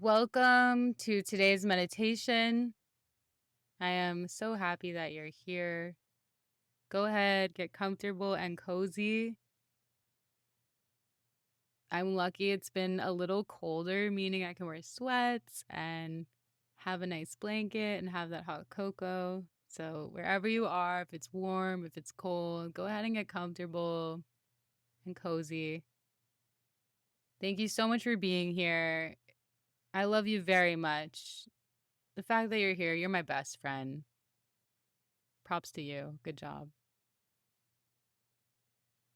Welcome to today's meditation. I am so happy that you're here. Go ahead, get comfortable and cozy. I'm lucky it's been a little colder, meaning I can wear sweats and have a nice blanket and have that hot cocoa. So wherever you are, if it's warm, if it's cold, go ahead and get comfortable and cozy. Thank you so much for being here. I love you very much. The fact that you're here, you're my best friend. Props to you. Good job.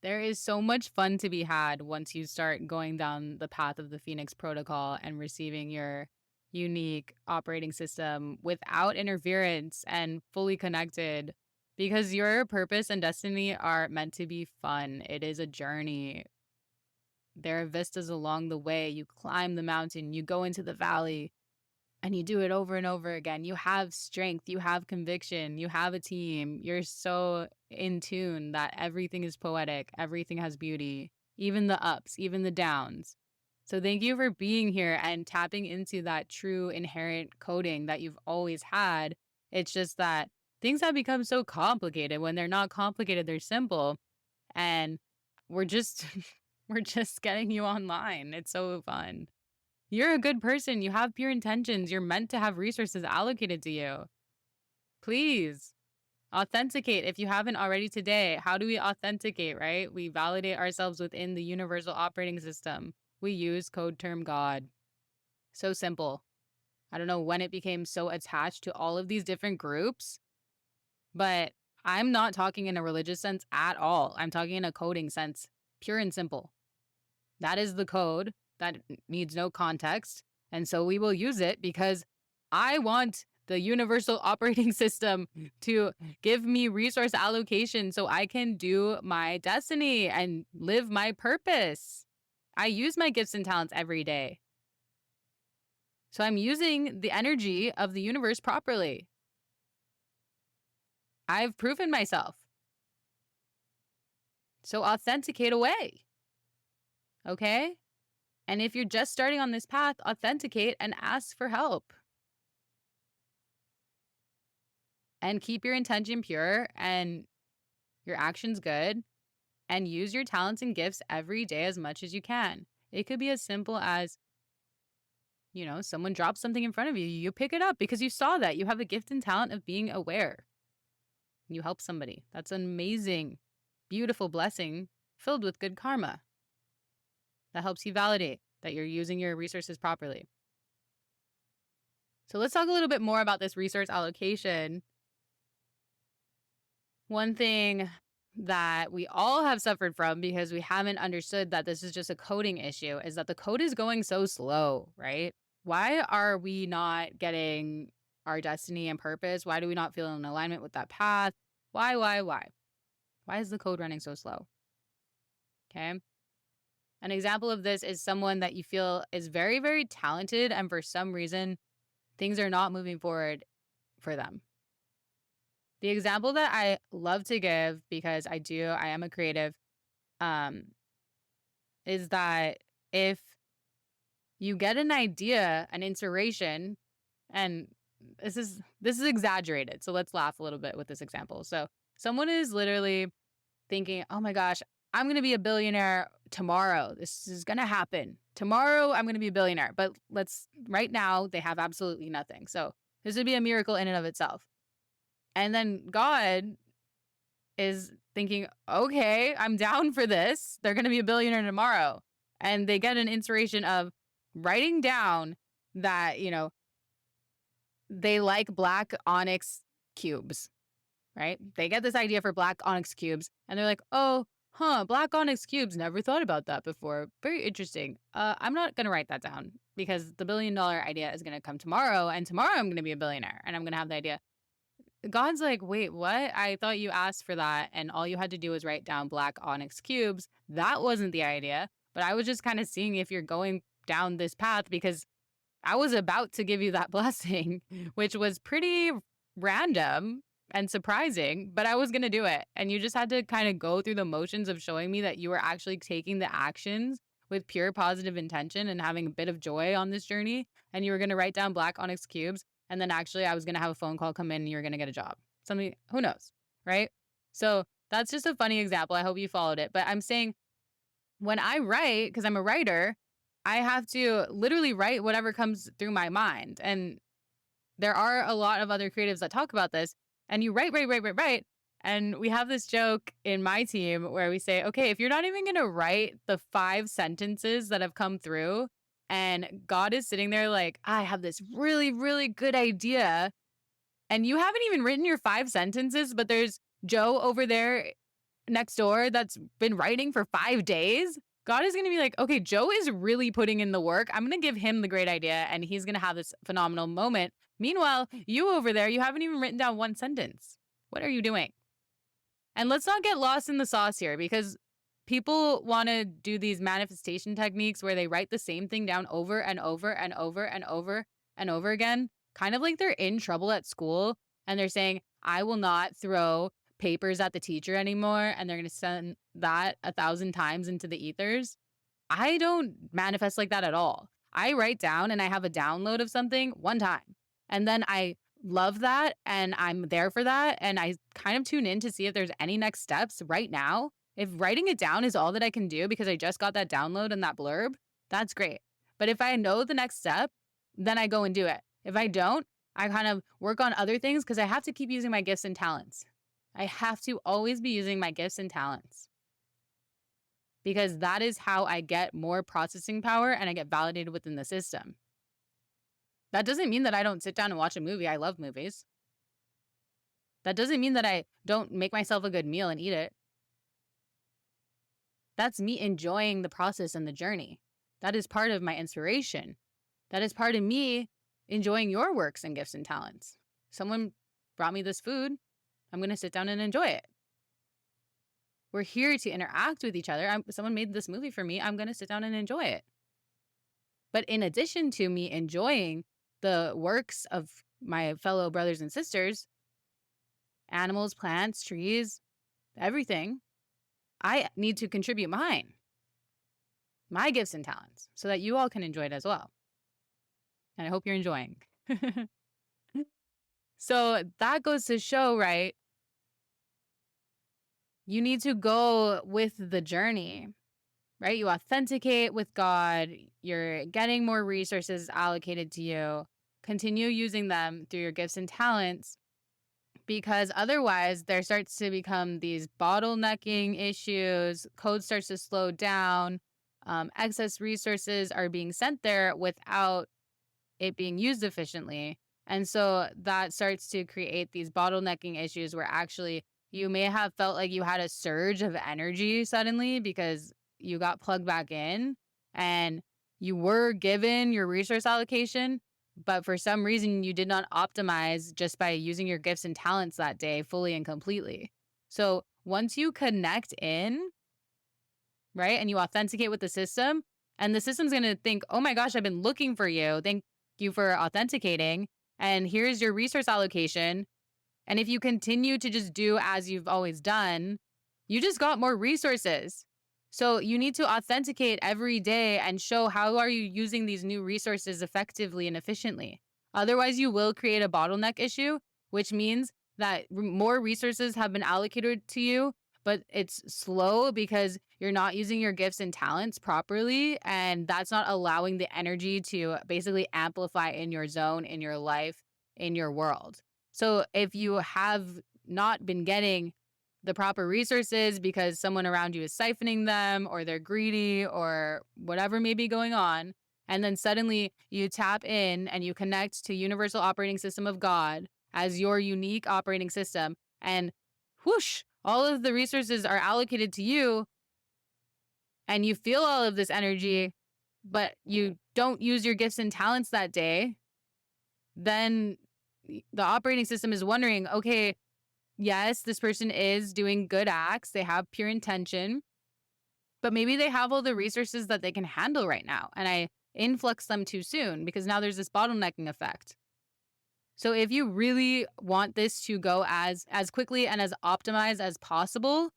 There is so much fun to be had once you start going down the path of the Phoenix Protocol and receiving your unique operating system without interference and fully connected, because your purpose and destiny are meant to be fun. It is a journey. There are vistas along the way. You climb the mountain, you go into the valley, and you do it over and over again. You have strength, you have conviction, you have a team. You're so in tune that everything is poetic, everything has beauty, even the ups, even the downs. So thank you for being here and tapping into that true inherent coding that you've always had. It's just that things have become so complicated. When they're not complicated, they're simple. And we're just we're just getting you online. It's so fun. You're a good person. You have pure intentions. You're meant to have resources allocated to you. Please authenticate if you haven't already today. How do we authenticate, right? We validate ourselves within the universal operating system. We use code term God. So simple. I don't know when it became so attached to all of these different groups, but I'm not talking in a religious sense at all. I'm talking in a coding sense, pure and simple. That is the code. That needs no context. And so we will use it because I want the universal operating system to give me resource allocation so I can do my destiny and live my purpose. I use my gifts and talents every day. So I'm using the energy of the universe properly. I've proven myself. So authenticate away. Okay? And if you're just starting on this path, authenticate and ask for help. And keep your intention pure and your actions good. And use your talents and gifts every day as much as you can. It could be as simple as, someone drops something in front of you. You pick it up because you saw that. You have the gift and talent of being aware. You help somebody. That's an amazing, beautiful blessing filled with good karma. That helps you validate that you're using your resources properly. So let's talk a little bit more about this resource allocation. One thing that we all have suffered from because we haven't understood that this is just a coding issue is that the code is going so slow, right? Why are we not getting our destiny and purpose? Why do we not feel in alignment with that path? Why? Why is the code running so slow? Okay. An example of this is someone that you feel is very, very talented, and for some reason, things are not moving forward for them. The example that I love to give, because I am a creative, is that if you get an idea, an inspiration, and this is exaggerated, so let's laugh a little bit with this example. So someone is literally thinking, oh my gosh, I'm going to be a billionaire tomorrow. This is going to happen. Tomorrow, I'm going to be a billionaire. But right now, they have absolutely nothing. So this would be a miracle in and of itself. And then God is thinking, okay, I'm down for this. They're going to be a billionaire tomorrow. And they get an inspiration of writing down that, they like black onyx cubes, right? They get this idea for black onyx cubes and they're like, oh, black onyx cubes. Never thought about that before. Very interesting. I'm not going to write that down because the $1 billion idea is going to come tomorrow, and tomorrow I'm going to be a billionaire and I'm going to have the idea. God's like, wait, what? I thought you asked for that and all you had to do was write down black onyx cubes. That wasn't the idea, but I was just kind of seeing if you're going down this path because I was about to give you that blessing, which was pretty random and surprising, but I was going to do it. And you just had to kind of go through the motions of showing me that you were actually taking the actions with pure positive intention and having a bit of joy on this journey, and you were going to write down black onyx cubes, and then actually I was going to have a phone call come in and you're going to get a job. Something, who knows, right? So that's just a funny example. I hope you followed it. But I'm saying when I write, because I'm a writer, I have to literally write whatever comes through my mind. And there are a lot of other creatives that talk about this. And you write, write, write, write, write. And we have this joke in my team where we say, okay, if you're not even going to write the 5 sentences that have come through, and God is sitting there like, I have this really, really good idea, and you haven't even written your 5 sentences, but there's Joe over there next door that's been writing for 5 days, God is going to be like, okay, Joe is really putting in the work. I'm going to give him the great idea, and he's going to have this phenomenal moment. Meanwhile, you over there, you haven't even written down 1 sentence. What are you doing? And let's not get lost in the sauce here, because people want to do these manifestation techniques where they write the same thing down over and over and over and over and over again, kind of like they're in trouble at school and they're saying, I will not throw papers at the teacher anymore, and they're going to send that 1,000 times into the ethers. I don't manifest like that at all. I write down and I have a download of something 1 time, and then I love that and I'm there for that, and I kind of tune in to see if there's any next steps right now. If writing it down is all that I can do because I just got that download and that blurb, that's great. But if I know the next step, then I go and do it. If I don't, I kind of work on other things because I have to keep using my gifts and talents. I have to always be using my gifts and talents, because that is how I get more processing power and I get validated within the system. That doesn't mean that I don't sit down and watch a movie. I love movies. That doesn't mean that I don't make myself a good meal and eat it. That's me enjoying the process and the journey. That is part of my inspiration. That is part of me enjoying your works and gifts and talents. Someone brought me this food. I'm going to sit down and enjoy it. We're here to interact with each other. Someone made this movie for me. I'm going to sit down and enjoy it. But in addition to me enjoying the works of my fellow brothers and sisters, animals, plants, trees, everything, I need to contribute my gifts and talents, so that you all can enjoy it as well. And I hope you're enjoying. So that goes to show, right? You need to go with the journey, right? You authenticate with God. You're getting more resources allocated to you. Continue using them through your gifts and talents, because otherwise there starts to become these bottlenecking issues. Code starts to slow down. Excess resources are being sent there without it being used efficiently. And so that starts to create these bottlenecking issues where actually you may have felt like you had a surge of energy suddenly because you got plugged back in and you were given your resource allocation, but for some reason you did not optimize just by using your gifts and talents that day fully and completely. So once you connect in, right, and you authenticate with the system, and the system's going to think, oh my gosh, I've been looking for you. Thank you for authenticating. And here's your resource allocation. And if you continue to just do as you've always done, you just got more resources. So you need to authenticate every day and show how are you using these new resources effectively and efficiently. Otherwise, you will create a bottleneck issue, which means that more resources have been allocated to you, but it's slow because you're not using your gifts and talents properly. And that's not allowing the energy to basically amplify in your zone, in your life, in your world. So if you have not been getting the proper resources because someone around you is siphoning them, or they're greedy, or whatever may be going on, and then suddenly you tap in and you connect to universal operating system of God as your unique operating system, and whoosh, all of the resources are allocated to you, and you feel all of this energy, but you don't use your gifts and talents that day, then the operating system is wondering, okay, yes, this person is doing good acts. They have pure intention, but maybe they have all the resources that they can handle right now. And I influx them too soon because now there's this bottlenecking effect. So if you really want this to go as quickly and as optimized as possible,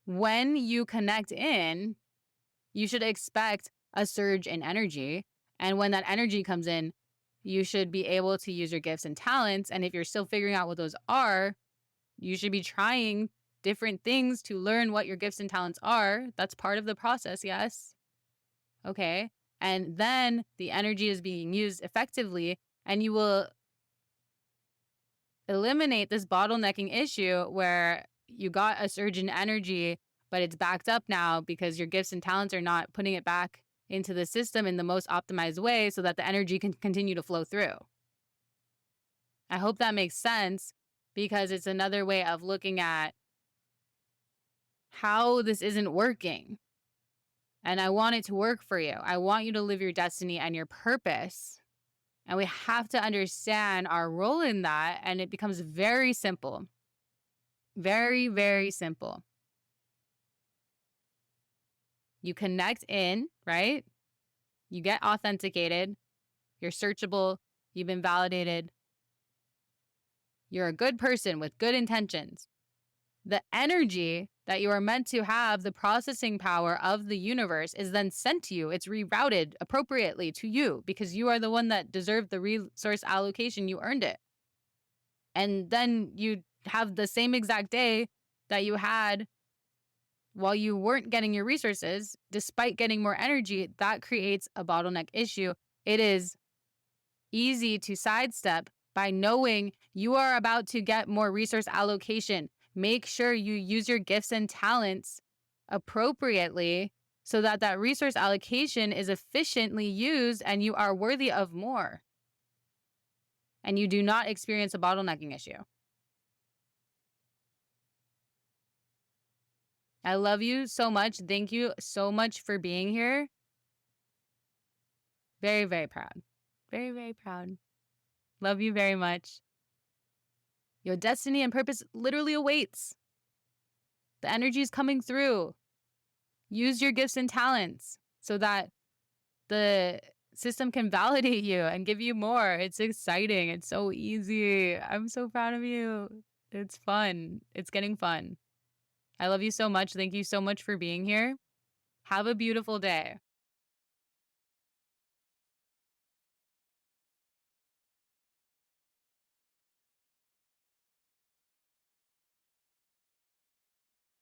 when you connect in, you should expect a surge in energy. And when that energy comes in, you should be able to use your gifts and talents. And if you're still figuring out what those are, you should be trying different things to learn what your gifts and talents are. That's part of the process, yes. Okay. And then the energy is being used effectively, and you will eliminate this bottlenecking issue where you got a surge in energy, but it's backed up now because your gifts and talents are not putting it back into the system in the most optimized way so that the energy can continue to flow through. I hope that makes sense, because it's another way of looking at how this isn't working. And I want it to work for you. I want you to live your destiny and your purpose. And we have to understand our role in that. And it becomes very simple. Very, very simple. You connect in, right? You get authenticated. You're searchable. You've been validated. You're a good person with good intentions. The energy that you are meant to have, the processing power of the universe, is then sent to you. It's rerouted appropriately to you because you are the one that deserved the resource allocation. You earned it. And then you have the same exact day that you had while you weren't getting your resources, despite getting more energy. That creates a bottleneck issue. It is easy to sidestep by knowing you are about to get more resource allocation. Make sure you use your gifts and talents appropriately so that that resource allocation is efficiently used and you are worthy of more. And you do not experience a bottlenecking issue. I love you so much. Thank you so much for being here. Very, very proud. Very, very proud. Love you very much. Your destiny and purpose literally awaits. The energy is coming through. Use your gifts and talents so that the system can validate you and give you more. It's exciting. It's so easy. I'm so proud of you. It's fun. It's getting fun. I love you so much. Thank you so much for being here. Have a beautiful day.